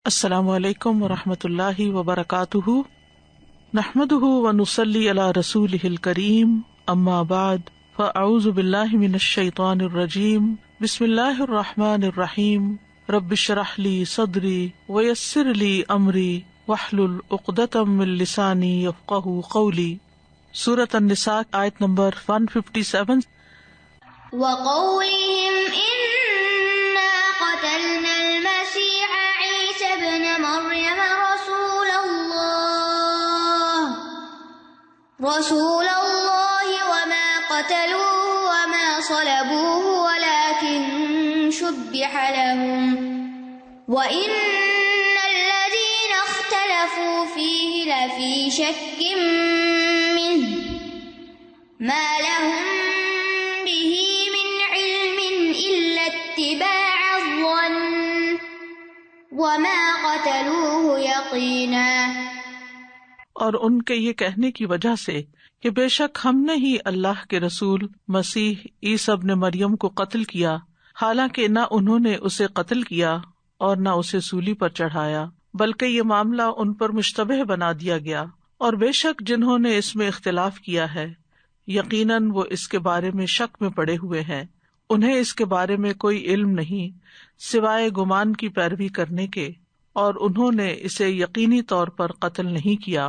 السلام علیکم ورحمۃ اللہ وبرکاتہ، نحمده ونصلی علی رسولہ الکریم، اما بعد فاعوذ باللہ من الشیطان الرجیم، بسم اللہ الرحمن الرحیم، رب اشرح لی صدری ویسر لی امری واحلل عقدۃ من لسانی یفقہوا قولی۔ سورۃ النساء آیت نمبر 157۔ وقولهم إنا قتلنا المسيح عيسى ابن مريم رسول الله وما قتلوه وما صلبوه ولكن شبه لهم وإن الذين اختلفوا فيه لفي شك منه ما لهم به من علم إلا اتباع الظن وما قتلوه يقينا۔ اور ان کے یہ کہنے کی وجہ سے کہ بے شک ہم نے ہی اللہ کے رسول مسیح عیسیٰ ابن مریم کو قتل کیا، حالانکہ نہ انہوں نے اسے قتل کیا اور نہ اسے سولی پر چڑھایا، بلکہ یہ معاملہ ان پر مشتبہ بنا دیا گیا، اور بے شک جنہوں نے اس میں اختلاف کیا ہے یقیناً وہ اس کے بارے میں شک میں پڑے ہوئے ہیں، انہیں اس کے بارے میں کوئی علم نہیں سوائے گمان کی پیروی کرنے کے، اور انہوں نے اسے یقینی طور پر قتل نہیں کیا۔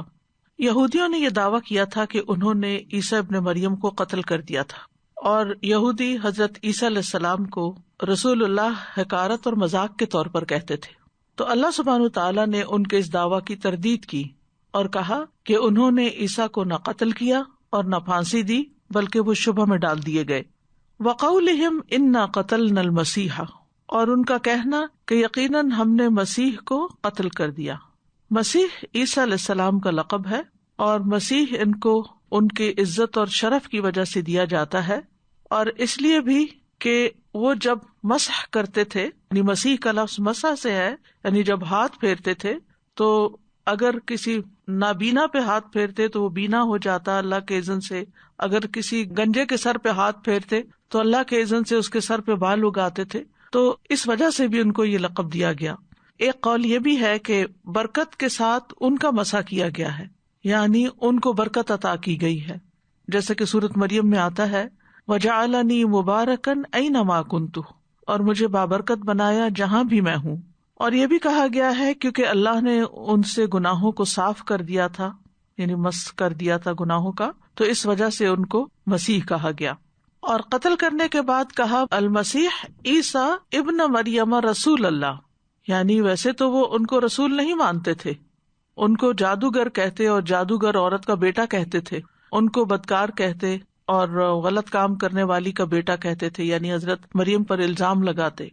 یہودیوں نے یہ دعویٰ کیا تھا کہ انہوں نے عیسیٰ ابن مریم کو قتل کر دیا تھا، اور یہودی حضرت عیسیٰ علیہ السلام کو رسول اللہ حقارت اور مذاق کے طور پر کہتے تھے۔ تو اللہ سبحانہ تعالیٰ نے ان کے اس دعویٰ کی تردید کی اور کہا کہ انہوں نے عیسیٰ کو نہ قتل کیا اور نہ پھانسی دی، بلکہ وہ شبہ میں ڈال دیے گئے۔ وقولہم انا قتلنا المسیح، اور ان کا کہنا کہ یقیناً ہم نے مسیح کو قتل کر دیا۔ مسیح عیسیٰ علیہ السلام کا لقب ہے، اور مسیح ان کو ان کی عزت اور شرف کی وجہ سے دیا جاتا ہے، اور اس لیے بھی کہ وہ جب مسح کرتے تھے، یعنی مسیح کا لفظ مسح سے ہے، یعنی جب ہاتھ پھیرتے تھے تو اگر کسی نابینا پہ ہاتھ پھیرتے تو وہ بینا ہو جاتا اللہ کے اذن سے، اگر کسی گنجے کے سر پہ ہاتھ پھیرتے تو اللہ کے اذن سے اس کے سر پہ بال اگاتے تھے، تو اس وجہ سے بھی ان کو یہ لقب دیا گیا۔ ایک قول یہ بھی ہے کہ برکت کے ساتھ ان کا مسح کیا گیا ہے، یعنی ان کو برکت عطا کی گئی ہے، جیسے کہ سورۃ مریم میں آتا ہے وَجَعَلَنِي مُبَارَكًا أَيْنَمَا كُنتُ، اور مجھے بابرکت بنایا جہاں بھی میں ہوں۔ اور یہ بھی کہا گیا ہے کیونکہ اللہ نے ان سے گناہوں کو صاف کر دیا تھا، یعنی مسح کر دیا تھا گناہوں کا، تو اس وجہ سے ان کو مسیح کہا گیا۔ اور قتل کرنے کے بعد کہا المسیح عیسیٰ ابن مریم رسول اللہ، یعنی ویسے تو وہ ان کو رسول نہیں مانتے تھے، ان کو جادوگر کہتے اور جادوگر عورت کا بیٹا کہتے تھے، ان کو بدکار کہتے اور غلط کام کرنے والی کا بیٹا کہتے تھے، یعنی حضرت مریم پر الزام لگاتے۔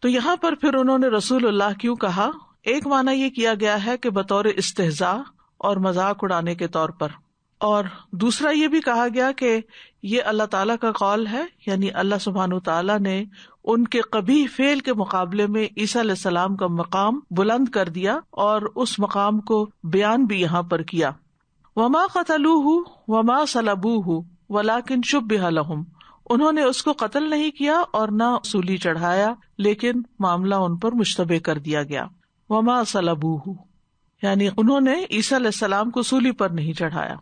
تو یہاں پر پھر انہوں نے رسول اللہ کیوں کہا؟ ایک معنی یہ کیا گیا ہے کہ بطور استہزاء اور مذاق اڑانے کے طور پر، اور دوسرا یہ بھی کہا گیا کہ یہ اللہ تعالیٰ کا قول ہے، یعنی اللہ سبحانہ تعالیٰ نے ان کے قبیح فعل کے مقابلے میں عیسیٰ علیہ السلام کا مقام بلند کر دیا، اور اس مقام کو بیان بھی یہاں پر کیا۔ وما قتلوہ وما صلبوہ ولکن شبہ لہم، انہوں نے اس کو قتل نہیں کیا اور نہ سولی چڑھایا، لیکن معاملہ ان پر مشتبہ کر دیا گیا۔ وما صلبوہ، یعنی انہوں نے عیسیٰ علیہ السلام کو سولی پر نہیں چڑھایا،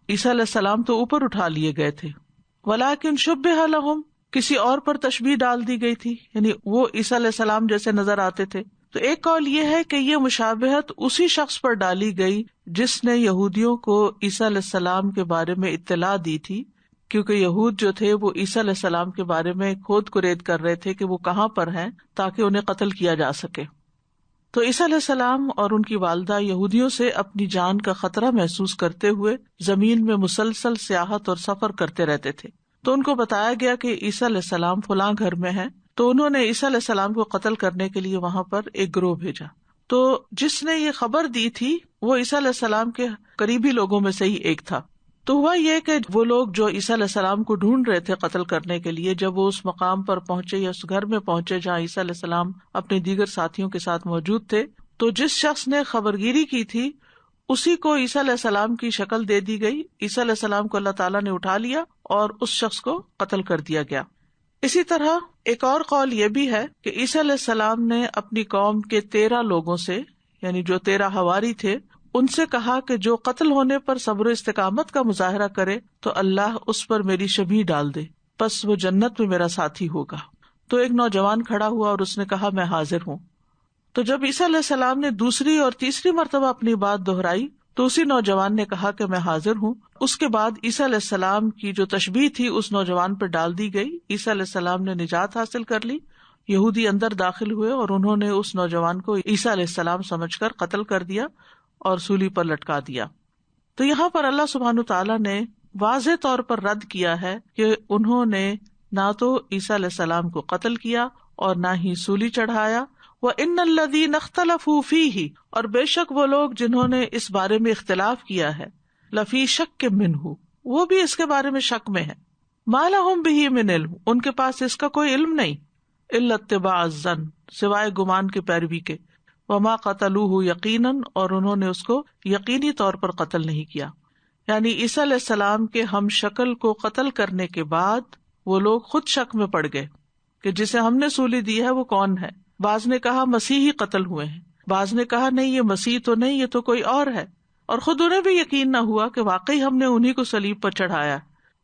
عیسیٰ علیہ السلام تو اوپر اٹھا لیے گئے تھے۔ ولکن شبہ لہم، کسی اور پر تشبیہ ڈال دی گئی تھی، یعنی وہ عیسیٰ علیہ السلام جیسے نظر آتے تھے۔ تو ایک قول یہ ہے کہ یہ مشابہت اسی شخص پر ڈالی گئی جس نے یہودیوں کو عیسیٰ علیہ السلام کے بارے میں اطلاع دی تھی، کیونکہ یہود جو تھے وہ عیسیٰ علیہ السلام کے بارے میں کھود کرید کر رہے تھے کہ وہ کہاں پر ہیں تاکہ انہیں قتل کیا جا سکے۔ تو عیسیٰ علیہ السلام اور ان کی والدہ یہودیوں سے اپنی جان کا خطرہ محسوس کرتے ہوئے زمین میں مسلسل سیاحت اور سفر کرتے رہتے تھے، تو ان کو بتایا گیا کہ عیسیٰ علیہ السلام فلاں گھر میں ہیں، تو انہوں نے عیسیٰ علیہ السلام کو قتل کرنے کے لیے وہاں پر ایک گروہ بھیجا۔ تو جس نے یہ خبر دی تھی وہ عیسیٰ علیہ السلام کے قریبی لوگوں میں سے ہی ایک تھا۔ تو ہوا یہ کہ وہ لوگ جو عیسیٰ علیہ السلام کو ڈھونڈ رہے تھے قتل کرنے کے لیے، جب وہ اس مقام پر پہنچے یا اس گھر میں پہنچے جہاں عیسیٰ علیہ السلام اپنے دیگر ساتھیوں کے ساتھ موجود تھے، تو جس شخص نے خبرگیری کی تھی اسی کو عیسیٰ علیہ السلام کی شکل دے دی گئی، عیسیٰ علیہ السلام کو اللہ تعالیٰ نے اٹھا لیا اور اس شخص کو قتل کر دیا گیا۔ اسی طرح ایک اور قول یہ بھی ہے کہ عیسیٰ علیہ السلام نے اپنی قوم کے 13 لوگوں سے، یعنی جو 13 حواری تھے، ان سے کہا کہ جو قتل ہونے پر صبر و استقامت کا مظاہرہ کرے تو اللہ اس پر میری شبیہ ڈال دے، پس وہ جنت میں میرا ساتھی ہوگا۔ تو ایک نوجوان کھڑا ہوا اور اس نے کہا میں حاضر ہوں۔ تو جب عیسیٰ علیہ السلام نے دوسری اور تیسری مرتبہ اپنی بات دہرائی تو اسی نوجوان نے کہا کہ میں حاضر ہوں۔ اس کے بعد عیسیٰ علیہ السلام کی جو تشبیہ تھی اس نوجوان پر ڈال دی گئی۔ عیسیٰ علیہ السلام نے نجات حاصل کر لی۔ یہودی اندر داخل ہوئے اور انہوں نے اس نوجوان کو عیسیٰ علیہ السلام سمجھ کر قتل کر دیا اور سولی پر لٹکا دیا۔ تو یہاں پر اللہ سبحانہ تعالیٰ نے واضح طور پر رد کیا ہے کہ انہوں نے نہ تو عیسیٰ علیہ السلام کو قتل کیا اور نہ ہی سولی چڑھایا۔ وَإِنَّ الَّذِينَ اخْتَلَفُوا فِيهِ، اور بے شک وہ لوگ جنہوں نے اس بارے میں اختلاف کیا ہے، لفی شک منہ، وہ بھی اس کے بارے میں شک میں ہے۔ مَا لَهُم بِهِ مِنْ علم، ان کے پاس اس کا کوئی علم نہیں، إِلَّا اتِّبَاعَ الظَّنِّ، سوائے گمان کی پیروی کے۔ وَمَا قَتَلُوهُ يَقِينًا، اور انہوں نے اس کو یقینی طور پر قتل نہیں کیا۔ یعنی عیسیٰ علیہ السلام کے ہم شکل کو قتل کرنے کے بعد وہ لوگ خود شک میں پڑ گئے کہ جسے ہم نے سولی دی ہے وہ کون ہے۔ بعض نے کہا مسیح ہی قتل ہوئے ہیں، بعض نے کہا نہیں یہ مسیح تو نہیں، یہ تو کوئی اور ہے، اور خود انہیں بھی یقین نہ ہوا کہ واقعی ہم نے انہی کو صلیب پر چڑھایا۔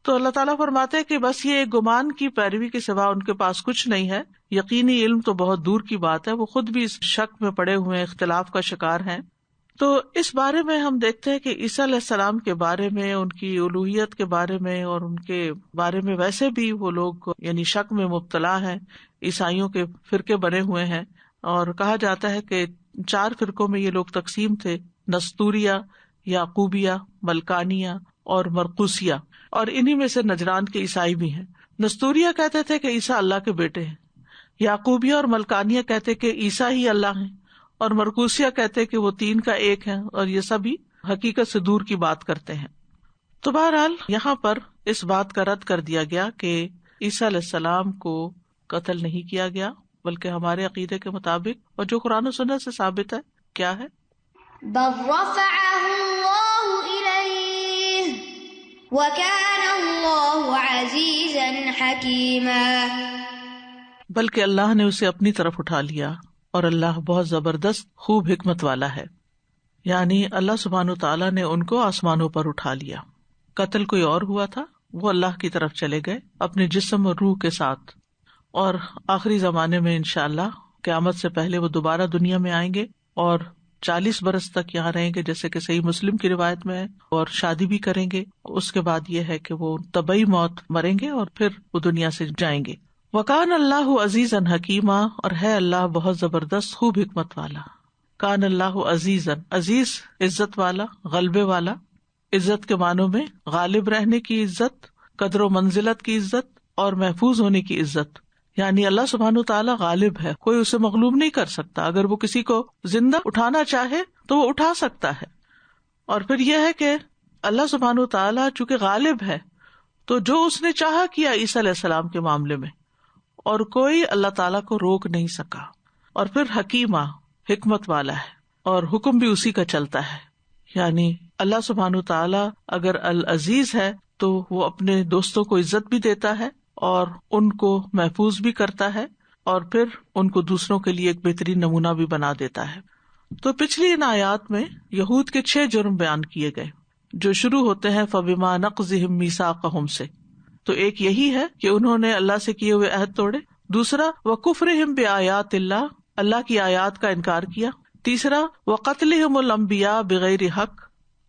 تو اللہ تعالیٰ فرماتے ہیں کہ بس یہ ایک گمان کی پیروی کے سوا ان کے پاس کچھ نہیں ہے، یقینی علم تو بہت دور کی بات ہے، وہ خود بھی اس شک میں پڑے ہوئے اختلاف کا شکار ہیں۔ تو اس بارے میں ہم دیکھتے ہیں کہ عیسیٰ علیہ السلام کے بارے میں، ان کی الوہیت کے بارے میں اور ان کے بارے میں ویسے بھی وہ لوگ یعنی شک میں مبتلا ہیں۔ عیسائیوں کے فرقے بنے ہوئے ہیں اور کہا جاتا ہے کہ 4 فرقوں میں یہ لوگ تقسیم تھے، نستوریہ، یعقوبیہ، ملکانیہ اور مرقوسیہ، اور انہی میں سے نجران کے عیسائی بھی ہیں۔ نستوریہ کہتے تھے کہ عیسیٰ اللہ کے بیٹے ہیں، یعقوبیہ اور ملکانیہ کہتے کہ عیسیٰ ہی اللہ ہیں، اور مرقوسیہ کہتے کہ وہ 3 کا ایک ہے، اور یہ سبھی حقیقت سے دور کی بات کرتے ہیں۔ تو بہرحال یہاں پر اس بات کا رد کر دیا گیا کہ عیسیٰ علیہ السلام کو قتل نہیں کیا گیا، بلکہ ہمارے عقیدے کے مطابق اور جو قرآن و سنت سے ثابت ہے کیا ہے، بل رفعه اللہ الیہ وکان اللہ عزیزا حکیما، بلکہ اللہ نے اسے اپنی طرف اٹھا لیا اور اللہ بہت زبردست خوب حکمت والا ہے۔ یعنی اللہ سبحانہ تعالیٰ نے ان کو آسمانوں پر اٹھا لیا۔ قتل کوئی اور ہوا تھا، وہ اللہ کی طرف چلے گئے اپنے جسم اور روح کے ساتھ، اور آخری زمانے میں انشاءاللہ قیامت سے پہلے وہ دوبارہ دنیا میں آئیں گے اور 40 برس تک یہاں رہیں گے، جیسے کہ صحیح مسلم کی روایت میں ہے، اور شادی بھی کریں گے۔ اس کے بعد یہ ہے کہ وہ طبعی موت مریں گے اور پھر وہ دنیا سے جائیں گے۔ وَكَانَ اللَّهُ عَزِيزًا حَكِيمًا، اور ہے اللہ بہت زبردست خوب حکمت والا۔ کان اللہ عزیزاً، عزیز عزت والا، غلبے والا، عزت کے معنوں میں غالب رہنے کی عزت، قدر و منزلت کی عزت اور محفوظ ہونے کی عزت۔ یعنی اللہ سبحانہ تعالیٰ غالب ہے، کوئی اسے مغلوب نہیں کر سکتا۔ اگر وہ کسی کو زندہ اٹھانا چاہے تو وہ اٹھا سکتا ہے۔ اور پھر یہ ہے کہ اللہ سبحانہ تعالیٰ چونکہ غالب ہے تو جو اس نے چاہا کیا عیسیٰ علیہ السلام کے معاملے میں، اور کوئی اللہ تعالیٰ کو روک نہیں سکا۔ اور پھر حکیمہ، حکمت والا ہے، اور حکم بھی اسی کا چلتا ہے۔ یعنی اللہ سبحانہ تعالیٰ اگر العزیز ہے تو وہ اپنے دوستوں کو عزت بھی دیتا ہے اور ان کو محفوظ بھی کرتا ہے، اور پھر ان کو دوسروں کے لیے ایک بہترین نمونہ بھی بنا دیتا ہے۔ تو پچھلی ان آیات میں یہود کے 6 جرم بیان کیے گئے جو شروع ہوتے ہیں فَبِمَا نَقْضِهِمْ مِيثَاقَهُمْ سے۔ تو ایک یہی ہے کہ انہوں نے اللہ سے کیے ہوئے عہد توڑے۔ دوسرا وَكُفْرِهِمْ بِآيَاتِ اللَّهِ، اللہ کی آیات کا انکار کیا۔ تیسرا وَقَتْلِهِمُ الْأَنْبِيَاءَ بِغَيْرِ حق،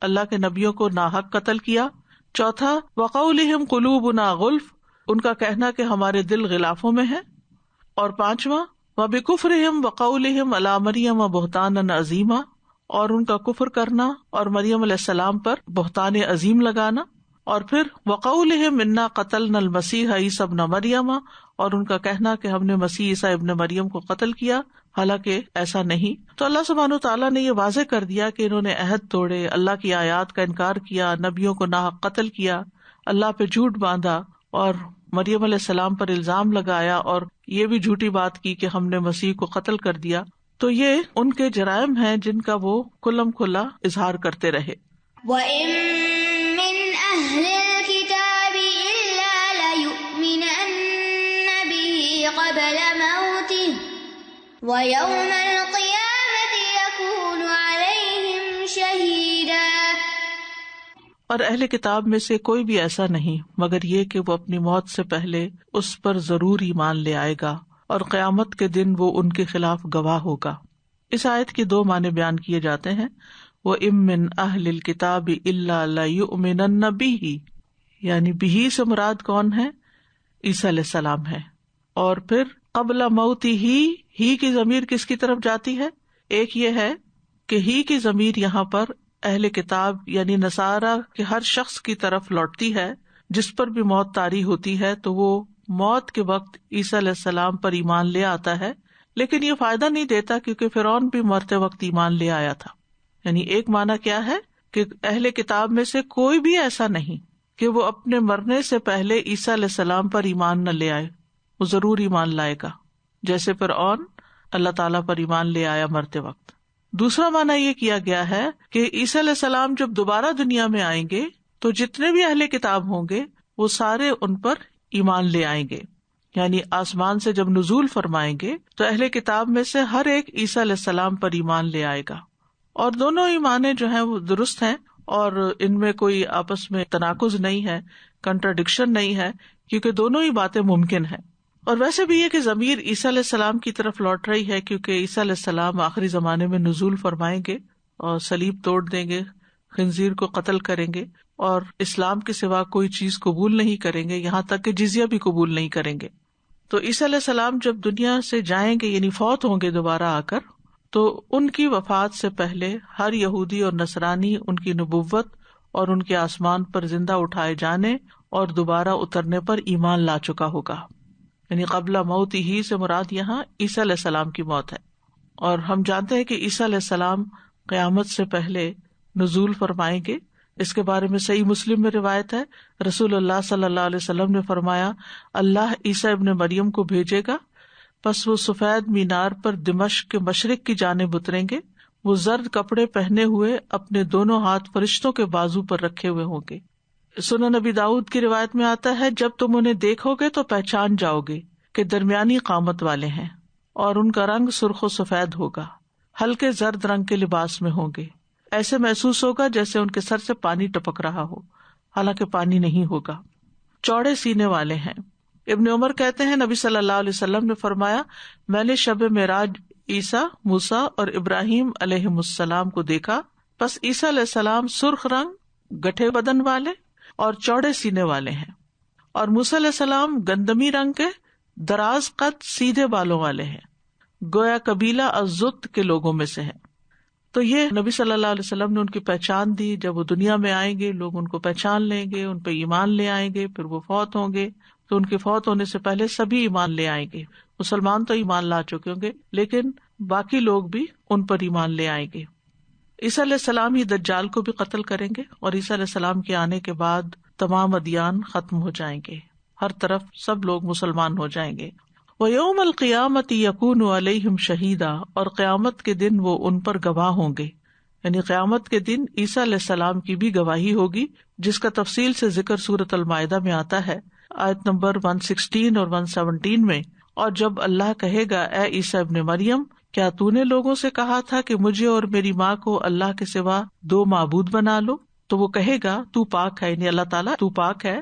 اللہ کے نبیوں کو ناحق قتل کیا۔ چوتھا وَقَوْلِهِمْ قُلُوبُنَا غُلْف، ان کا کہنا کہ ہمارے دل غلافوں میں ہے۔ اور پانچواں وَبِكُفْرِهِمْ وَقَوْلِهِمْ عَلَى مَرْيَمَ بُهْتَانًا عَظِيمًا، اور ان کا کفر کرنا اور مریم علیہ السلام پر بہتان عظیم لگانا۔ اور پھر وَقَوْلِهِمْ إِنَّا قَتَلْنَا الْمَسِيحَ عِيسَى ابْنَ مَرْيَمَ، اور ان کا کہنا کہ ہم نے مسیح عیسیٰ ابن مریم کو قتل کیا، حالانکہ ایسا نہیں۔ تو اللہ سبحانہ تعالیٰ نے یہ واضح کر دیا کہ انہوں نے عہد توڑے، اللہ کی آیات کا انکار کیا، نبیوں کو ناحق قتل کیا، اللہ پہ جھوٹ باندھا اور مریم علیہ السلام پر الزام لگایا، اور یہ بھی جھوٹی بات کی کہ ہم نے مسیح کو قتل کر دیا۔ تو یہ ان کے جرائم ہیں جن کا وہ کھلم کھلا اظہار کرتے رہے۔ وَإِن مِّنْ أَهْلِ الْكِتَابِ إِلَّا لَيُؤْمِنَنَّ بِهِ قَبْلَ مَوْتِهِ وَيَوْمَ الْقِيَامَةِ يَكُونُ اور اہل کتاب میں سے کوئی بھی ایسا نہیں مگر یہ کہ وہ اپنی موت سے پہلے اس پر ضرور ایمان لے آئے گا اور قیامت کے دن وہ ان کے خلاف گواہ ہوگا۔ اس آیت کے 2 معنی بیان کیے جاتے ہیں۔ وَإِن مِّنْ أَهْلِ الْكِتَابِ إِلَّا لَيُؤْمِنَنَّ بِهِ، یعنی بِهِ سے مراد کون ہے؟ عیسیٰ علیہ السلام ہے۔ اور پھر قبل موتہ، ہی کی ضمیر کس کی طرف جاتی ہے؟ ایک یہ ہے کہ ہی کی ضمیر یہاں پر اہل کتاب یعنی نصارہ کے ہر شخص کی طرف لوٹتی ہے جس پر بھی موت طاری ہوتی ہے، تو وہ موت کے وقت عیسیٰ علیہ السلام پر ایمان لے آتا ہے، لیکن یہ فائدہ نہیں دیتا کیونکہ فرعون بھی مرتے وقت ایمان لے آیا تھا۔ یعنی ایک معنی کیا ہے کہ اہل کتاب میں سے کوئی بھی ایسا نہیں کہ وہ اپنے مرنے سے پہلے عیسیٰ علیہ السلام پر ایمان نہ لے آئے، وہ ضرور ایمان لائے گا، جیسے فرعون اللہ تعالیٰ پر ایمان لے آیا مرتے وقت۔ دوسرا معنی یہ کیا گیا ہے کہ عیسیٰ علیہ السلام جب دوبارہ دنیا میں آئیں گے تو جتنے بھی اہل کتاب ہوں گے وہ سارے ان پر ایمان لے آئیں گے، یعنی آسمان سے جب نزول فرمائیں گے تو اہل کتاب میں سے ہر ایک عیسیٰ علیہ السلام پر ایمان لے آئے گا، اور دونوں ایمانیں جو ہیں وہ درست ہیں اور ان میں کوئی آپس میں تناقض نہیں ہے، کنٹراڈکشن نہیں ہے، کیونکہ دونوں ہی باتیں ممکن ہیں۔ اور ویسے بھی یہ کہ ضمیر عیسیٰ علیہ السلام کی طرف لوٹ رہی ہے کیونکہ عیسیٰ علیہ السلام آخری زمانے میں نزول فرمائیں گے اور صلیب توڑ دیں گے، خنزیر کو قتل کریں گے اور اسلام کے سوا کوئی چیز قبول نہیں کریں گے، یہاں تک کہ جزیہ بھی قبول نہیں کریں گے۔ تو عیسیٰ علیہ السلام جب دنیا سے جائیں گے یعنی فوت ہوں گے دوبارہ آ کر، تو ان کی وفات سے پہلے ہر یہودی اور نصرانی ان کی نبوت اور ان کے آسمان پر زندہ اٹھائے جانے اور دوبارہ اترنے پر ایمان لا چکا ہوگا، یعنی قبل موت ہی سے مراد یہاں عیسیٰ علیہ السلام کی موت ہے۔ اور ہم جانتے ہیں کہ عیسیٰ علیہ السلام قیامت سے پہلے نزول فرمائیں گے، اس کے بارے میں صحیح مسلم میں روایت ہے، رسول اللہ صلی اللہ علیہ وسلم نے فرمایا، اللہ عیسیٰ ابن مریم کو بھیجے گا، پس وہ سفید مینار پر دمشق کے مشرق کی جانب اتریں گے، وہ زرد کپڑے پہنے ہوئے اپنے دونوں ہاتھ فرشتوں کے بازو پر رکھے ہوئے ہوں گے۔ سنن نبی داؤد کی روایت میں آتا ہے، جب تم انہیں دیکھو گے تو پہچان جاؤ گے کہ درمیانی قامت والے ہیں، اور ان کا رنگ سرخ و سفید ہوگا، ہلکے زرد رنگ کے لباس میں ہوں گے، ایسے محسوس ہوگا جیسے ان کے سر سے پانی ٹپک رہا ہو، حالانکہ پانی نہیں ہوگا، چوڑے سینے والے ہیں۔ ابن عمر کہتے ہیں، نبی صلی اللہ علیہ وسلم نے فرمایا، میں نے شب معراج عیسیٰ، موسیٰ اور ابراہیم علیہ السلام کو دیکھا، پس عیسیٰ علیہ السلام سرخ رنگ، گٹھے بدن والے اور چوڑے سینے والے ہیں، اور موسیٰ علیہ السلام گندمی رنگ کے، دراز قد، سیدھے بالوں والے ہیں، گویا قبیلہ الزت کے لوگوں میں سے ہیں۔ تو یہ نبی صلی اللہ علیہ وسلم نے ان کی پہچان دی، جب وہ دنیا میں آئیں گے لوگ ان کو پہچان لیں گے، ان پہ ایمان لے آئیں گے، پھر وہ فوت ہوں گے تو ان کے فوت ہونے سے پہلے سبھی ایمان لے آئیں گے، مسلمان تو ایمان لا چکے ہوں گے لیکن باقی لوگ بھی ان پر ایمان لے آئیں گے۔ عیسیٰ علیہ السلام ہی دجال کو بھی قتل کریں گے، اور عیسیٰ علیہ السلام کے آنے کے بعد تمام ادیان ختم ہو جائیں گے، ہر طرف سب لوگ مسلمان ہو جائیں گے۔ وَيَوْمَ الْقِيَامَةِ يَكُونُ عَلَيْهِمْ شَهِيدًا، اور قیامت کے دن وہ ان پر گواہ ہوں گے، یعنی قیامت کے دن عیسیٰ علیہ السلام کی بھی گواہی ہوگی، جس کا تفصیل سے ذکر سورۃ المائدہ میں آتا ہے، آیت نمبر 116 اور 117 میں۔ اور جب اللہ کہے گا، اے عیسیٰ ابن مریم، کیا تو نے لوگوں سے کہا تھا کہ مجھے اور میری ماں کو اللہ کے سوا 2 معبود بنا لو؟ تو وہ کہے گا، تو پاک ہے، یعنی اللہ تعالیٰ تو پاک ہے،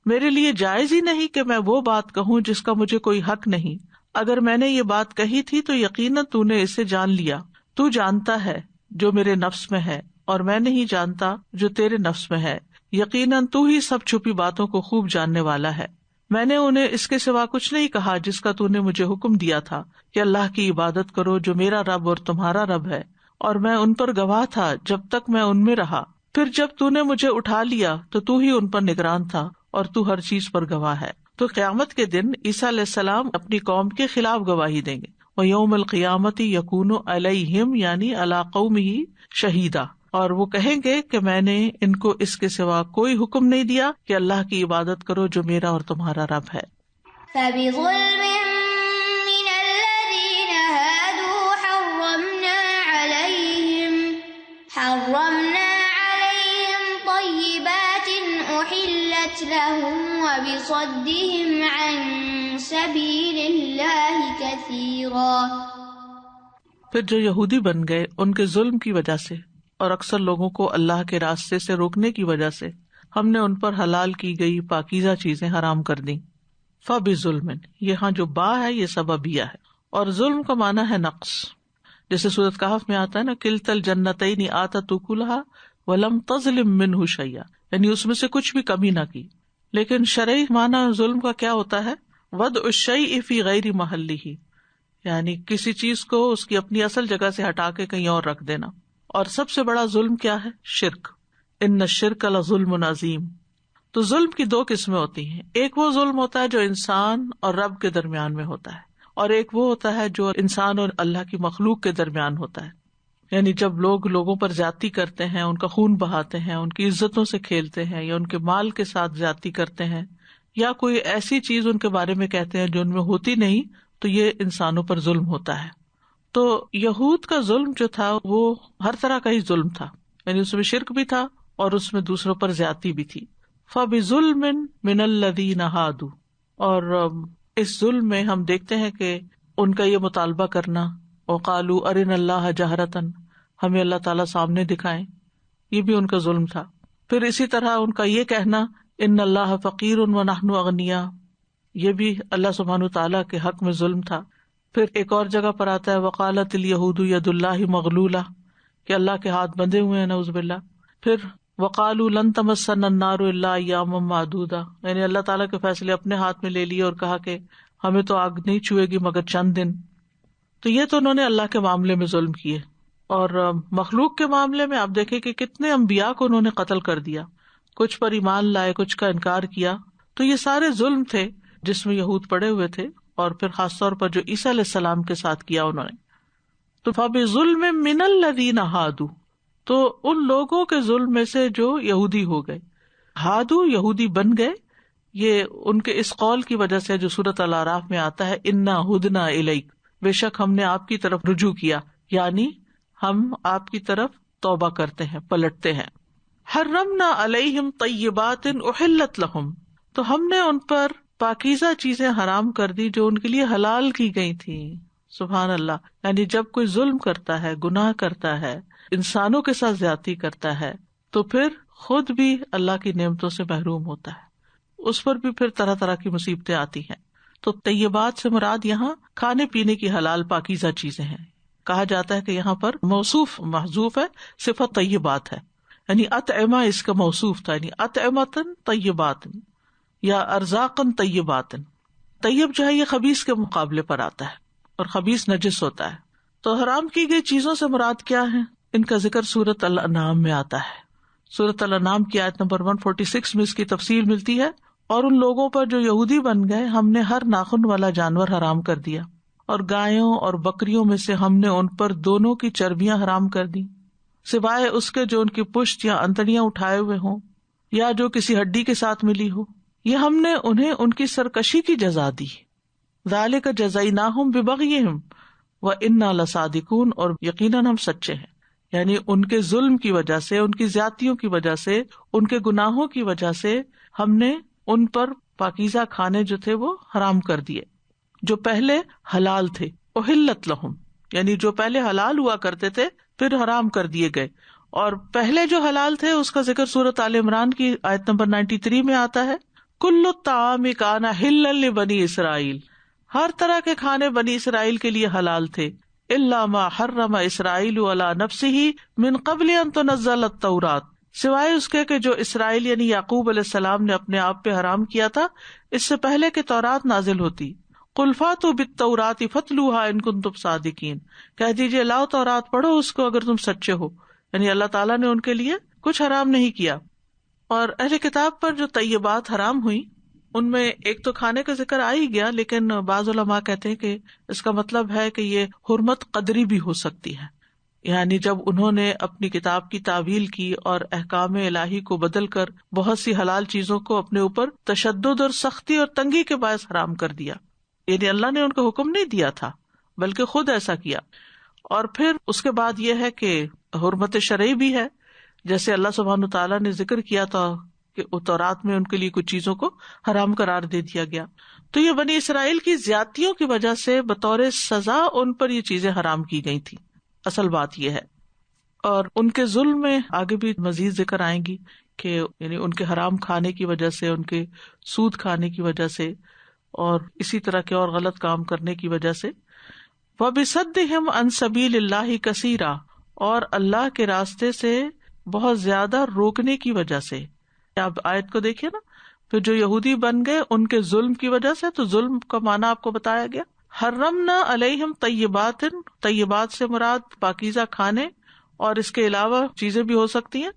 میرے لیے جائز ہی نہیں کہ میں وہ بات کہوں جس کا مجھے کوئی حق نہیں، اگر میں نے یہ بات کہی تھی تو یقیناً تو نے اسے جان لیا، تو جانتا ہے جو میرے نفس میں ہے اور میں نہیں جانتا جو تیرے نفس میں ہے، یقیناً تو ہی سب چھپی باتوں کو خوب جاننے والا ہے۔ میں نے انہیں اس کے سوا کچھ نہیں کہا جس کا تو نے مجھے حکم دیا تھا کہ اللہ کی عبادت کرو جو میرا رب اور تمہارا رب ہے، اور میں ان پر گواہ تھا جب تک میں ان میں رہا، پھر جب تو نے مجھے اٹھا لیا تو ہی ان پر نگران تھا اور تو ہر چیز پر گواہ ہے۔ تو قیامت کے دن عیسیٰ علیہ السلام اپنی قوم کے خلاف گواہی دیں گے، وَيَوْمَ الْقِيَامَةِ يَكُونُ عَلَيْهِمْ یعنی عَلَىٰ قَوْمِهِ شَهِيدًا، اور وہ کہیں گے کہ میں نے ان کو اس کے سوا کوئی حکم نہیں دیا کہ اللہ کی عبادت کرو جو میرا اور تمہارا رب ہے۔ فَبِظُلْمٍ مِّنَ الَّذِينَ هَادُوا حَرَّمْنَا عَلَيْهِمْ طَيِّبَاتٍ أُحِلَّتْ لَهُمْ وَبِصَدِّهِمْ عَن سَبِيلِ اللَّهِ كَثِيرًا۔ پھر جو یہودی بن گئے ان کے ظلم کی وجہ سے اور اکثر لوگوں کو اللہ کے راستے سے روکنے کی وجہ سے ہم نے ان پر حلال کی گئی پاکیزہ چیزیں حرام کر دیں. فَبِظُلْمٍ، یہاں جو با ہے یہ سببیہ ہے، اور ظلم کا معنی ہے نقص. جیسے سورۃ کہف میں آتا ہے نا، کلتا الجنتین آتت اکلها ولم تظلم منہ شیئا، یعنی اس میں سے کچھ بھی کمی نہ کی. لیکن شرعی معنی ظلم کا کیا ہوتا ہے؟ وضع الشیء فی غیر محلہ، یعنی کسی چیز کو اس کی اپنی اصل جگہ سے ہٹا کے کہیں اور رکھ دینا. اور سب سے بڑا ظلم کیا ہے؟ شرک. ان الشرک لظلم عظیم. تو ظلم کی دو قسمیں ہوتی ہیں، ایک وہ ظلم ہوتا ہے جو انسان اور رب کے درمیان میں ہوتا ہے، اور ایک وہ ہوتا ہے جو انسان اور اللہ کی مخلوق کے درمیان ہوتا ہے. یعنی جب لوگ لوگوں پر زیادتی کرتے ہیں، ان کا خون بہاتے ہیں، ان کی عزتوں سے کھیلتے ہیں، یا ان کے مال کے ساتھ زیادتی کرتے ہیں، یا کوئی ایسی چیز ان کے بارے میں کہتے ہیں جو ان میں ہوتی نہیں، تو یہ انسانوں پر ظلم ہوتا ہے. تو یہود کا ظلم جو تھا وہ ہر طرح کا ہی ظلم تھا، یعنی اس میں شرک بھی تھا اور اس میں دوسروں پر زیادتی بھی تھی. فَبِظُلْمٍ مِّنَ الَّذِينَ هَادُوا، اور اس ظلم میں ہم دیکھتے ہیں کہ ان کا یہ مطالبہ کرنا، وَقَالُوا أَرِنَا اللَّهَ جَهْرَةً، ہمیں اللہ تعالیٰ سامنے دکھائیں، یہ بھی ان کا ظلم تھا. پھر اسی طرح ان کا یہ کہنا إِنَّ اللَّهَ فَقِيرٌ وَنَحْنُ أَغْنِيَاء، یہ بھی اللہ سبحانہ وتعالیٰ کے حق میں ظلم تھا. پھر ایک اور جگہ پر آتا ہے وقالت الیہود ید اللہ مغلولہ، کہ اللہ کے ہاتھ بندھے ہوئے ہیں نعوذ باللہ. پھر وقالوا لن تمسنا النار الا ایاما معدودہ، یعنی اللہ تعالیٰ کے فیصلے اپنے ہاتھ میں لے لیے اور کہا کہ ہمیں تو آگ نہیں چھوئے گی مگر چند دن. تو یہ تو انہوں نے اللہ کے معاملے میں ظلم کیے. اور مخلوق کے معاملے میں آپ دیکھیں کہ کتنے انبیاء کو انہوں نے قتل کر دیا، کچھ پر ایمان لائے، کچھ کا انکار کیا. تو یہ سارے ظلم تھے جس میں یہود پڑے ہوئے تھے، اور پھر خاص طور پر جو عیسیٰ علیہ السلام کے ساتھ کیا انہوں نے. تو فَبِظُلْمٍ مِّنَ الَّذِينَ هَادُوا، تو ان لوگوں کے ظلم میں سے جو یہودی ہو گئے، ہادو یہودی بن گئے. یہ ان کے اس قول کی وجہ سے جو سورۃ الاعراف میں آتا ہے انا ہدنا الیک، بے شک ہم نے آپ کی طرف رجوع کیا، یعنی ہم آپ کی طرف توبہ کرتے ہیں، پلٹتے ہیں. حرمنا علیہم طیبات احلت لہم، تو ہم نے ان پر پاکیزہ چیزیں حرام کر دی جو ان کے لیے حلال کی گئی تھی. سبحان اللہ. یعنی جب کوئی ظلم کرتا ہے، گناہ کرتا ہے، انسانوں کے ساتھ زیادتی کرتا ہے، تو پھر خود بھی اللہ کی نعمتوں سے محروم ہوتا ہے، اس پر بھی پھر طرح طرح کی مصیبتیں آتی ہیں. تو طیبات سے مراد یہاں کھانے پینے کی حلال پاکیزہ چیزیں ہیں. کہا جاتا ہے کہ یہاں پر موصوف محذوف ہے، صفت طیبات ہے، یعنی اطعمہ اس کا موصوف تھا، یعنی اطعمۃ طیبات یا ارزاقاً طیبات. طیب جو ہے یہ خبیث کے مقابلے پر آتا ہے، اور خبیث نجس ہوتا ہے. تو حرام کی گئی چیزوں سے مراد کیا ہے؟ ان کا ذکر سورۃ الانعام میں آتا ہے. سورۃ الانعام کی آیت نمبر 146 میں اس کی تفصیل ملتی ہے. اور ان لوگوں پر جو یہودی بن گئے ہم نے ہر ناخن والا جانور حرام کر دیا، اور گایوں اور بکریوں میں سے ہم نے ان پر دونوں کی چربیاں حرام کر دی، سوائے اس کے جو ان کی پشت یا انتڑیاں اٹھائے ہوئے ہوں یا جو کسی ہڈی کے ساتھ ملی ہو. یہ ہم نے انہیں ان کی سرکشی کی جزا دی. ذالک جزیناہم ببغیہم وإنا لصادقون، اور یقیناً ہم سچے ہیں. یعنی ان کے ظلم کی وجہ سے، ان کی زیادتیوں کی وجہ سے، ان کے گناہوں کی وجہ سے ہم نے ان پر پاکیزہ کھانے جو تھے وہ حرام کر دیے جو پہلے حلال تھے. احلت لہم، یعنی جو پہلے حلال ہوا کرتے تھے پھر حرام کر دیے گئے. اور پہلے جو حلال تھے اس کا ذکر سورۃ آل عمران کی آیت نمبر 93 میں آتا ہے. کل الطعام کان حلا لبنی اسرائیل، ہر طرح کے کھانے بنی اسرائیل کے لیے حلال تھے. الا ما حرم اسرائیل علی نفسہ من قبل ان تنزل التوراۃ، سوائے اس کے کہ جو اسرائیل یعنی یعقوب علیہ السلام نے اپنے آپ پہ حرام کیا تھا اس سے پہلے کہ تورات نازل ہوتی. قل فاتوا بالتوراۃ فاتلوها ان کنتم صادقین، کہہ دیجیے لاؤ تورات پڑھو اس کو اگر تم سچے ہو. یعنی اللہ تعالیٰ نے ان کے لیے کچھ حرام نہیں کیا. اور اہل کتاب پر جو طیبات حرام ہوئی ان میں ایک تو کھانے کا ذکر آ ہی گیا، لیکن بعض علماء کہتے ہیں کہ اس کا مطلب ہے کہ یہ حرمت قدری بھی ہو سکتی ہے. یعنی جب انہوں نے اپنی کتاب کی تعویل کی اور احکام الہی کو بدل کر بہت سی حلال چیزوں کو اپنے اوپر تشدد اور سختی اور تنگی کے باعث حرام کر دیا. یعنی اللہ نے ان کو حکم نہیں دیا تھا بلکہ خود ایسا کیا. اور پھر اس کے بعد یہ ہے کہ حرمت شرعی بھی ہے، جیسے اللہ سبحانہ تعالیٰ نے ذکر کیا تھا کہ تورات میں ان کے لیے کچھ چیزوں کو حرام قرار دے دیا گیا. تو یہ بنی اسرائیل کی زیادتیوں کی وجہ سے بطور سزا ان پر یہ چیزیں حرام کی گئی تھی. اصل بات یہ ہے. اور ان کے ظلم میں آگے بھی مزید ذکر آئیں گی کہ یعنی ان کے حرام کھانے کی وجہ سے، ان کے سود کھانے کی وجہ سے، اور اسی طرح کے اور غلط کام کرنے کی وجہ سے. وَبِصَدِّهِمْ عَنْ سَبِيلِ اللَّهِ كَثِيرًا، اور اللہ کے راستے سے بہت زیادہ روکنے کی وجہ سے. آپ آیت کو دیکھیے نا، پھر جو یہودی بن گئے ان کے ظلم کی وجہ سے، تو ظلم کا معنی آپ کو بتایا گیا. حرمنا علیہم طیبات، طیبات سے مراد پاکیزہ کھانے اور اس کے علاوہ چیزیں بھی ہو سکتی ہیں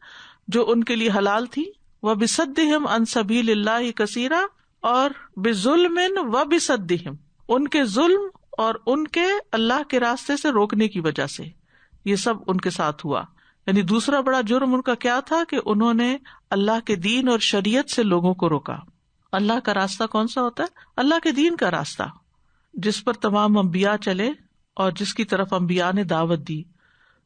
جو ان کے لیے حلال تھی. وَبِصَدِّهِمْ عَنْ سَبِيلِ اللَّهِ كَثِيرًا، اور بِظُلْمٍ وَبِصَدِّهِمْ، ان کے ظلم اور ان کے اللہ کے راستے سے روکنے کی وجہ سے یہ سب ان کے ساتھ ہوا. یعنی دوسرا بڑا جرم ان کا کیا تھا کہ انہوں نے اللہ کے دین اور شریعت سے لوگوں کو روکا. اللہ کا راستہ کون سا ہوتا ہے؟ اللہ کے دین کا راستہ، جس پر تمام انبیاء چلے اور جس کی طرف انبیاء نے دعوت دی.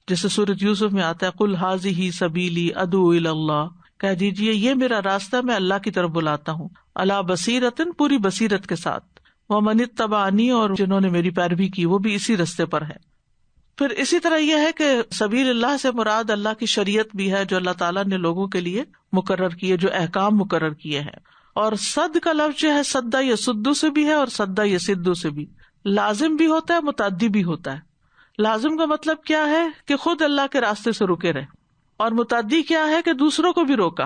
جیسے سورۃ یوسف میں آتا ہے قُلْ هَٰذِهِ سَبِیلِی أَدْعُو إِلَى اللَّهِ، کہہ دیجیے یہ میرا راستہ، میں اللہ کی طرف بلاتا ہوں. عَلَىٰ بَصِیرَةٍ، پوری بصیرت کے ساتھ. وَمَنِ اتَّبَعَنِی، اور جنہوں نے میری پیروی کی وہ بھی اسی راستے پر ہے. پھر اسی طرح یہ ہے کہ سبیل اللہ سے مراد اللہ کی شریعت بھی ہے جو اللہ تعالیٰ نے لوگوں کے لیے مقرر کی ہے، جو احکام مقرر کیے ہیں. اور صد کا لفظ جو ہے سدا یسدو سے بھی ہے اور سدا یسدو سے بھی، لازم بھی ہوتا ہے، متعدی بھی ہوتا ہے. لازم کا مطلب کیا ہے کہ خود اللہ کے راستے سے رکے رہے، اور متعدی کیا ہے کہ دوسروں کو بھی روکا.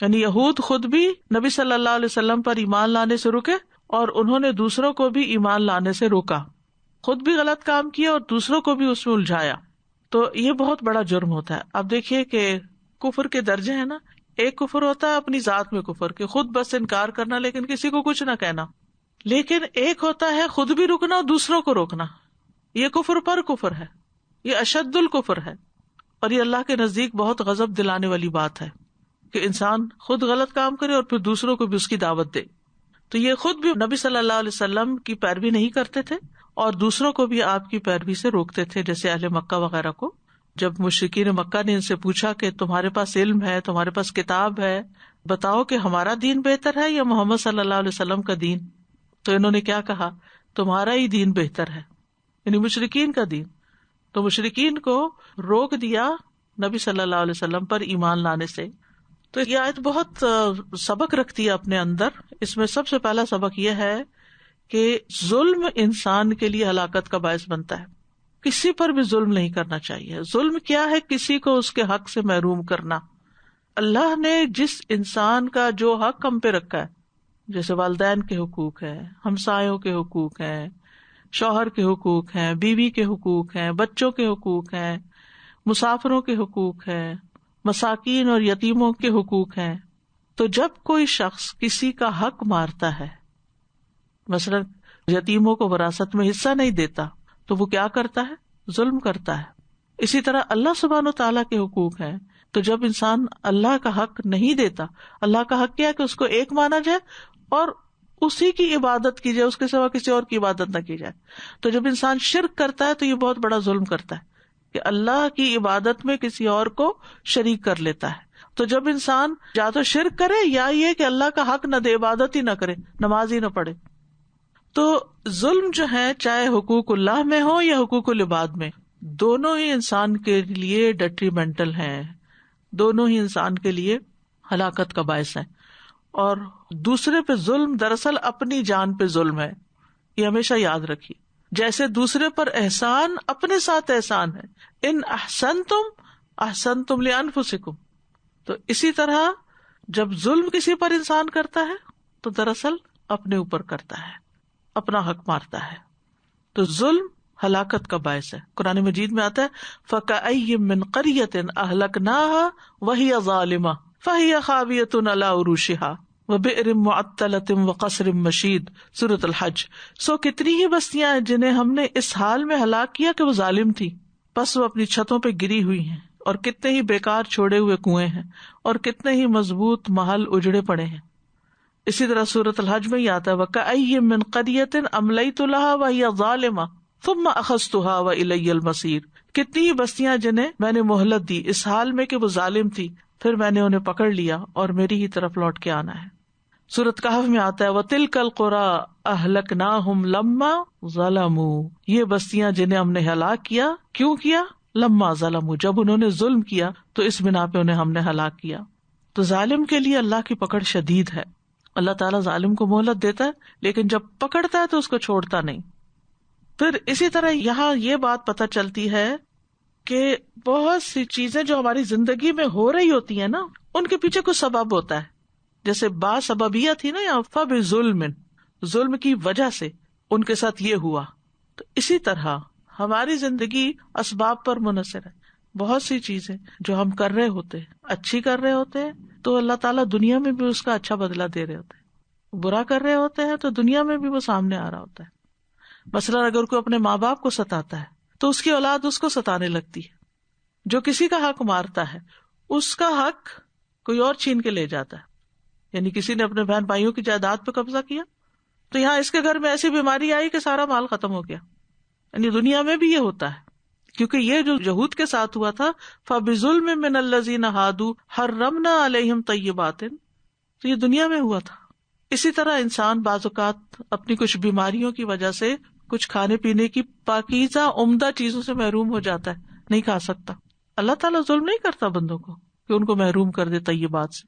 یعنی یہود خود بھی نبی صلی اللہ علیہ وسلم پر ایمان لانے سے رکے اور انہوں نے دوسروں کو بھی ایمان لانے سے روکا، خود بھی غلط کام کیا اور دوسروں کو بھی اس میں الجھایا. تو یہ بہت بڑا جرم ہوتا ہے. اب دیکھیے کہ کفر کے درجے ہیں نا، ایک کفر ہوتا ہے اپنی ذات میں کفر کہ خود بس انکار کرنا لیکن کسی کو کچھ نہ کہنا، لیکن ایک ہوتا ہے خود بھی رکنا اور دوسروں کو روکنا. یہ کفر پر کفر ہے، یہ اشد الکفر ہے، اور یہ اللہ کے نزدیک بہت غضب دلانے والی بات ہے کہ انسان خود غلط کام کرے اور پھر دوسروں کو بھی اس کی دعوت دے. تو یہ خود بھی نبی صلی اللہ علیہ وسلم کی پیروی نہیں کرتے تھے اور دوسروں کو بھی آپ کی پیروی سے روکتے تھے، جیسے اہل مکہ وغیرہ کو. جب مشرکین مکہ نے ان سے پوچھا کہ تمہارے پاس علم ہے، تمہارے پاس کتاب ہے، بتاؤ کہ ہمارا دین بہتر ہے یا محمد صلی اللہ علیہ وسلم کا دین، تو انہوں نے کیا کہا؟ تمہارا ہی دین بہتر ہے، یعنی مشرکین کا دین. تو مشرکین کو روک دیا نبی صلی اللہ علیہ وسلم پر ایمان لانے سے. تو یہ آیت بہت سبق رکھتی ہے اپنے اندر. اس میں سب سے پہلا سبق یہ ہے کہ ظلم انسان کے لیے ہلاکت کا باعث بنتا ہے. کسی پر بھی ظلم نہیں کرنا چاہیے. ظلم کیا ہے؟ کسی کو اس کے حق سے محروم کرنا. اللہ نے جس انسان کا جو حق ہم پہ رکھا ہے، جیسے والدین کے حقوق ہیں، ہمسایوں کے حقوق ہیں، شوہر کے حقوق ہیں، بیوی کے حقوق ہیں، بچوں کے حقوق ہیں، مسافروں کے حقوق ہیں، مساکین اور یتیموں کے حقوق ہیں. تو جب کوئی شخص کسی کا حق مارتا ہے، مثلا یتیموں کو وراثت میں حصہ نہیں دیتا، تو وہ کیا کرتا ہے؟ ظلم کرتا ہے. اسی طرح اللہ سبحانہ وتعالیٰ کے حقوق ہیں. تو جب انسان اللہ کا حق نہیں دیتا، اللہ کا حق کیا ہے کہ اس کو ایک مانا جائے اور اسی کی عبادت کی جائے، اس کے سوا کسی اور کی عبادت نہ کی جائے. تو جب انسان شرک کرتا ہے تو یہ بہت بڑا ظلم کرتا ہے کہ اللہ کی عبادت میں کسی اور کو شریک کر لیتا ہے. تو جب انسان یا تو شرک کرے یا یہ کہ اللہ کا حق نہ دے، عبادت ہی نہ کرے، نماز ہی نہ پڑھے. تو ظلم جو ہے چاہے حقوق اللہ میں ہو یا حقوق العباد میں، دونوں ہی انسان کے لیے ڈیٹریمنٹل ہیں، دونوں ہی انسان کے لیے ہلاکت کا باعث ہیں. اور دوسرے پہ ظلم دراصل اپنی جان پہ ظلم ہے، یہ ہمیشہ یاد رکھیے. جیسے دوسرے پر احسان اپنے ساتھ احسان ہے، ان احسنتم احسنتم لانفسکم. تو اسی طرح جب ظلم کسی پر انسان کرتا ہے تو دراصل اپنے اوپر کرتا ہے، اپنا حق مارتا ہے. تو ظلم ہلاکت کا باعث ہے. قرآن مجید میں آتا ہے فَكَأَيٍّ مِّن قَرْيَةٍ أَهْلَكْنَاهَا وَهِيَ ظَالِمَةٌ فَهِيَ خَاوِيَةٌ عَلَىٰ عُرُوشِهَا وَبِئْرٍ مُّعَطَّلَةٍ وَقَصْرٍ مَّشِيدٍ. سورۃ الحج. سو کتنی ہی بستیاں ہیں جنہیں ہم نے اس حال میں ہلاک کیا کہ وہ ظالم تھی، پس وہ اپنی چھتوں پہ گری ہوئی ہیں، اور کتنے ہی بیکار چھوڑے ہوئے کنویں ہیں، اور کتنے ہی مضبوط محل اجڑے پڑے ہیں. اسی طرح سورۃ الحج میں ہی آتا ہے وَكَأَيٍّ مِّن قَرْيَةٍ أَمْلَيْتُ لَهَا وَهِيَ ظَالِمَةٌ ثُمَّ أَخَذْتُهَا وَإِلَيَّ الْمَصِيرُ. کتنی ہی بستیاں جنہیں میں نے مہلت دی اس حال میں کہ وہ ظالم تھی، پھر میں نے انہیں پکڑ لیا اور میری ہی طرف لوٹ کے آنا ہے. سورۃ کہف میں آتا ہے وَتِلْكَ الْقُرَىٰ أَهْلَكْنَاهُمْ لَمَّا ظَلَمُوا. یہ بستیاں جنہیں ہم نے ہلاک کیا، کیوں کیا؟ لما ظلموا، جب انہوں نے ظلم کیا تو اس بنا پہ انہیں ہم نے ہلاک کیا. تو ظالم کے لیے اللہ کی پکڑ شدید ہے. اللہ تعالیٰ ظالم کو مہلت دیتا ہے لیکن جب پکڑتا ہے تو اس کو چھوڑتا نہیں. پھر اسی طرح یہاں یہ بات پتہ چلتی ہے کہ بہت سی چیزیں جو ہماری زندگی میں ہو رہی ہوتی ہیں نا، ان کے پیچھے کچھ سبب ہوتا ہے. جیسے با سببیہ تھی نا یہاں، فبظلم، ظلم کی وجہ سے ان کے ساتھ یہ ہوا. تو اسی طرح ہماری زندگی اسباب پر منحصر ہے. بہت سی چیزیں جو ہم کر رہے ہوتے ہیں، اچھی کر رہے ہوتے ہیں تو اللہ تعالیٰ دنیا میں بھی اس کا اچھا بدلہ دے رہے ہوتے ہیں، برا کر رہے ہوتے ہیں تو دنیا میں بھی وہ سامنے آ رہا ہوتا ہے. مثلا اگر کوئی اپنے ماں باپ کو ستاتا ہے تو اس کی اولاد اس کو ستانے لگتی ہے. جو کسی کا حق مارتا ہے اس کا حق کوئی اور چھین کے لے جاتا ہے. یعنی کسی نے اپنے بہن بھائیوں کی جائیداد پہ قبضہ کیا تو یہاں اس کے گھر میں ایسی بیماری آئی کہ سارا مال ختم ہو گیا. یعنی دنیا میں بھی یہ ہوتا ہے، کیونکہ یہ جو یہود کے ساتھ ہوا تھا، فَبِظُلْمٍ مِّنَ الَّذِينَ هَادُوا حَرَّمْنَا عَلَيْهِمْ طَيِّبَاتٍ، تو یہ دنیا میں ہوا تھا. اسی طرح انسان بعض اوقات اپنی کچھ بیماریوں کی وجہ سے کچھ کھانے پینے کی پاکیزہ عمدہ چیزوں سے محروم ہو جاتا ہے، نہیں کھا سکتا. اللہ تعالیٰ ظلم نہیں کرتا بندوں کو کہ ان کو محروم کر دے طیبات سے.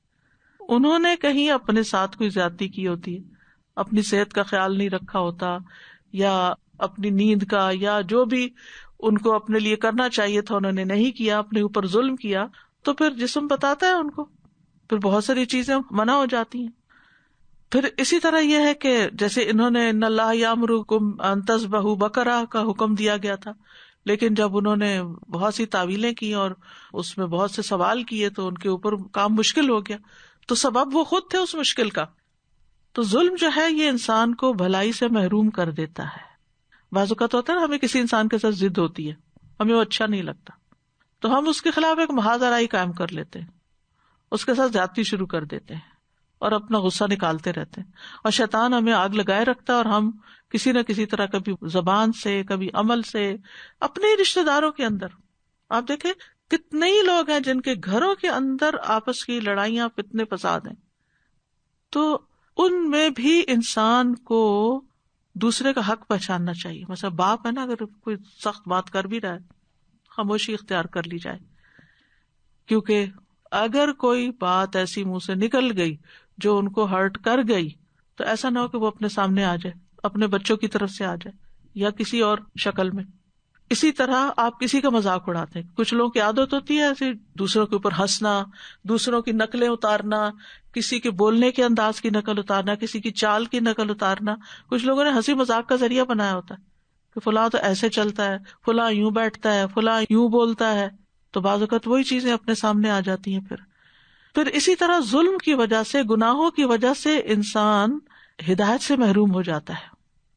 انہوں نے کہیں اپنے ساتھ کوئی زیادتی کی ہوتی ہے، اپنی صحت کا خیال نہیں رکھا ہوتا، یا اپنی نیند کا، یا جو بھی ان کو اپنے لیے کرنا چاہیے تھا انہوں نے نہیں کیا، اپنے اوپر ظلم کیا، تو پھر جسم بتاتا ہے ان کو، پھر بہت ساری چیزیں منع ہو جاتی ہیں. پھر اسی طرح یہ ہے کہ جیسے انہوں نے ان اللہ یامرکم ان تذبحوا بقرہ کا حکم دیا گیا تھا، لیکن جب انہوں نے بہت سی تعویلیں کی اور اس میں بہت سے سوال کیے تو ان کے اوپر کام مشکل ہو گیا، تو سبب وہ خود تھے اس مشکل کا. تو ظلم جو ہے یہ انسان کو بھلائی سے محروم کر دیتا ہے. بعض اوقات ہوتا ہے نا، ہمیں کسی انسان کے ساتھ ضد ہوتی ہے، ہمیں وہ اچھا نہیں لگتا تو ہم اس کے خلاف ایک محاذ آرائی قائم کر لیتے ہیں، اس کے ساتھ زیادتی شروع کر دیتے ہیں اور اپنا غصہ نکالتے رہتے ہیں، اور شیطان ہمیں آگ لگائے رکھتا ہے اور ہم کسی نہ کسی طرح کبھی زبان سے، کبھی عمل سے، اپنے ہی رشتے داروں کے اندر. آپ دیکھیں کتنے ہی لوگ ہیں جن کے گھروں کے اندر آپس کی لڑائیاں، فتنے فساد ہیں، تو ان میں بھی انسان کو دوسرے کا حق پہچاننا چاہیے. مثلا باپ ہے نا، اگر کوئی سخت بات کر بھی رہا ہے خاموشی اختیار کر لی جائے، کیونکہ اگر کوئی بات ایسی منہ سے نکل گئی جو ان کو ہرٹ کر گئی تو ایسا نہ ہو کہ وہ اپنے سامنے آ جائے، اپنے بچوں کی طرف سے آ جائے یا کسی اور شکل میں. اسی طرح آپ کسی کا مذاق اڑاتے ہیں، کچھ لوگوں کی عادت ہوتی ہے ایسے دوسروں کے اوپر ہنسنا، دوسروں کی نقلیں اتارنا، کسی کے بولنے کے انداز کی نقل اتارنا، کسی کی چال کی نقل اتارنا. کچھ لوگوں نے ہنسی مذاق کا ذریعہ بنایا ہوتا ہے کہ فلاں تو ایسے چلتا ہے، فلاں یوں بیٹھتا ہے، فلاں یوں بولتا ہے، تو بعض اوقات وہی چیزیں اپنے سامنے آ جاتی ہیں. پھر اسی طرح ظلم کی وجہ سے، گناہوں کی وجہ سے انسان ہدایت سے محروم ہو جاتا ہے،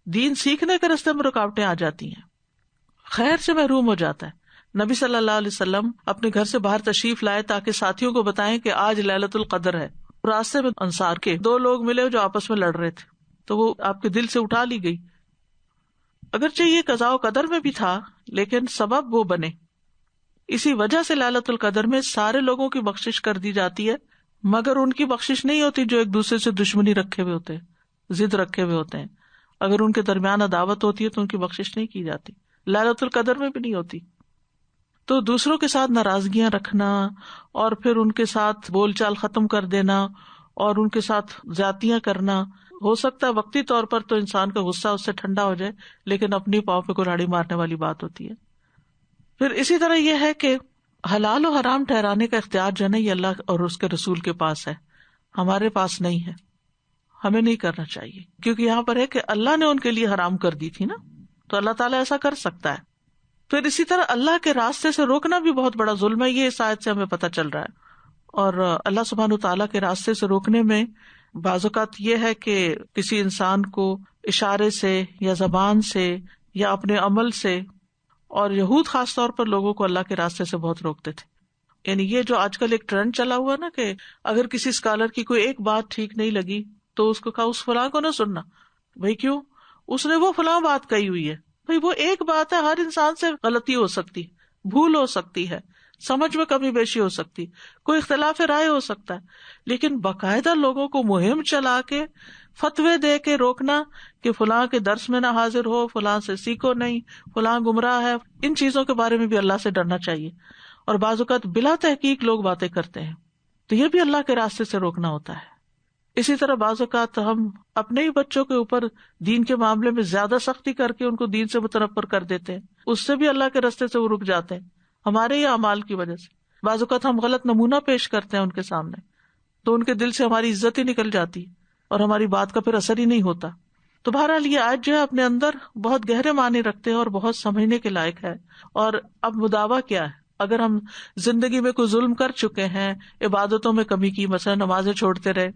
دین سیکھنے کے راستے میں رکاوٹیں آ جاتی ہیں، خیر سے محروم ہو جاتا ہے. نبی صلی اللہ علیہ وسلم اپنے گھر سے باہر تشریف لائے تاکہ ساتھیوں کو بتائیں کہ آج لیلۃ القدر ہے. راستے میں انصار کے 2 لوگ ملے جو آپس میں لڑ رہے تھے، تو وہ آپ کے دل سے اٹھا لی گئی. اگرچہ یہ قضاء و قدر میں بھی تھا لیکن سبب وہ بنے. اسی وجہ سے لیلۃ القدر میں سارے لوگوں کی بخشش کر دی جاتی ہے، مگر ان کی بخشش نہیں ہوتی جو ایک دوسرے سے دشمنی رکھے ہوئے ہوتے ہیں، ضد رکھے ہوئے ہوتے ہیں. اگر ان کے درمیان عداوت ہوتی ہے تو ان کی بخشش نہیں کی جاتی، لیلۃ القدر میں بھی نہیں ہوتی. تو دوسروں کے ساتھ ناراضگیاں رکھنا اور پھر ان کے ساتھ بول چال ختم کر دینا اور ان کے ساتھ زیادتیاں کرنا، ہو سکتا ہے وقتی طور پر تو انسان کا غصہ اس سے ٹھنڈا ہو جائے، لیکن اپنی پاؤں پہ کلاڑی مارنے والی بات ہوتی ہے. پھر اسی طرح یہ ہے کہ حلال و حرام ٹھہرانے کا اختیار جو ہے نا یہ اللہ اور اس کے رسول کے پاس ہے، ہمارے پاس نہیں ہے، ہمیں نہیں کرنا چاہیے، کیونکہ یہاں پر ہے کہ اللہ نے ان کے لیے حرام کر دی تھی نا، تو اللہ تعالیٰ ایسا کر سکتا ہے. پھر اسی طرح اللہ کے راستے سے روکنا بھی بہت بڑا ظلم ہے، یہ اس آیت سے ہمیں پتہ چل رہا ہے. اور اللہ سبحانہ تعالیٰ کے راستے سے روکنے میں بعض اوقات یہ ہے کہ کسی انسان کو اشارے سے یا زبان سے یا اپنے عمل سے، اور یہود خاص طور پر لوگوں کو اللہ کے راستے سے بہت روکتے تھے. یعنی یہ جو آج کل ایک ٹرینڈ چلا ہوا نا کہ اگر کسی اسکالر کی کوئی ایک بات ٹھیک نہیں لگی تو اس کو کہا اس فلاں کو نہ سننا. بھائی کیوں؟ اس نے وہ فلاں بات کہی ہوئی ہے. بھائی وہ ایک بات ہے، ہر انسان سے غلطی ہو سکتی، بھول ہو سکتی ہے، سمجھ میں کمی بیشی ہو سکتی، کوئی اختلاف رائے ہو سکتا ہے، لیکن باقاعدہ لوگوں کو مہم چلا کے فتوے دے کے روکنا کہ فلاں کے درس میں نہ حاضر ہو، فلاں سے سیکھو نہیں، فلاں گمراہ ہے، ان چیزوں کے بارے میں بھی اللہ سے ڈرنا چاہیے. اور بعض اوقات بلا تحقیق لوگ باتیں کرتے ہیں، تو یہ بھی اللہ کے راستے سے روکنا ہوتا ہے. اسی طرح بعض اوقات ہم اپنے ہی بچوں کے اوپر دین کے معاملے میں زیادہ سختی کر کے ان کو دین سے متنفر کر دیتے ہیں، اس سے بھی اللہ کے راستے سے وہ رک جاتے ہیں ہمارے ہی اعمال کی وجہ سے. بعض اوقات ہم غلط نمونہ پیش کرتے ہیں ان کے سامنے، تو ان کے دل سے ہماری عزت ہی نکل جاتی اور ہماری بات کا پھر اثر ہی نہیں ہوتا. تو بہرحال یہ آیت جو ہے اپنے اندر بہت گہرے معنی رکھتے ہیں اور بہت سمجھنے کے لائق ہے. اور اب مداوع کیا ہے؟ اگر ہم زندگی میں کوئی ظلم کر چکے ہیں، عبادتوں میں کمی کی، مثلا نمازیں چھوڑتے رہے،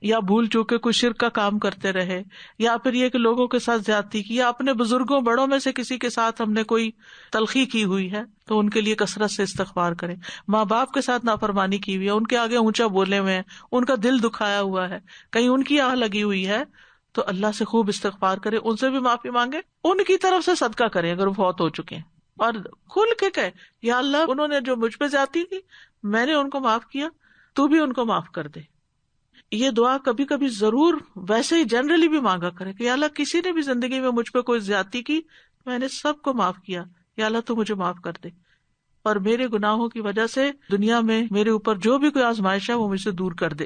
یا بھول چوک کے کوئی شرک کا کام کرتے رہے، یا پھر یہ کہ لوگوں کے ساتھ زیادتی کی، یا اپنے بزرگوں بڑوں میں سے کسی کے ساتھ ہم نے کوئی تلخی کی ہوئی ہے، تو ان کے لیے کثرت سے استغفار کریں. ماں باپ کے ساتھ نافرمانی کی ہوئی ہے، ان کے آگے اونچا بولے ہوئے ہیں، ان کا دل دکھایا ہوا ہے، کہیں ان کی آہ لگی ہوئی ہے، تو اللہ سے خوب استغفار کرے، ان سے بھی معافی مانگے، ان کی طرف سے صدقہ کریں اگر وہ فوت ہو چکے ہیں، اور کھل کے کہے یا اللہ انہوں نے جو مجھ پہ زیادتی کی میں نے ان کو معاف کیا، تو بھی ان کو معاف کر دے. یہ دعا کبھی کبھی ضرور ویسے ہی جنرلی بھی مانگا کرے کہ یا اللہ کسی نے بھی زندگی میں مجھ پہ کوئی زیادتی کی، میں نے سب کو معاف کیا، یا اللہ تو مجھے معاف کر دے، اور میرے گناہوں کی وجہ سے دنیا میں میرے اوپر جو بھی کوئی آزمائش ہے وہ مجھ سے دور کر دے.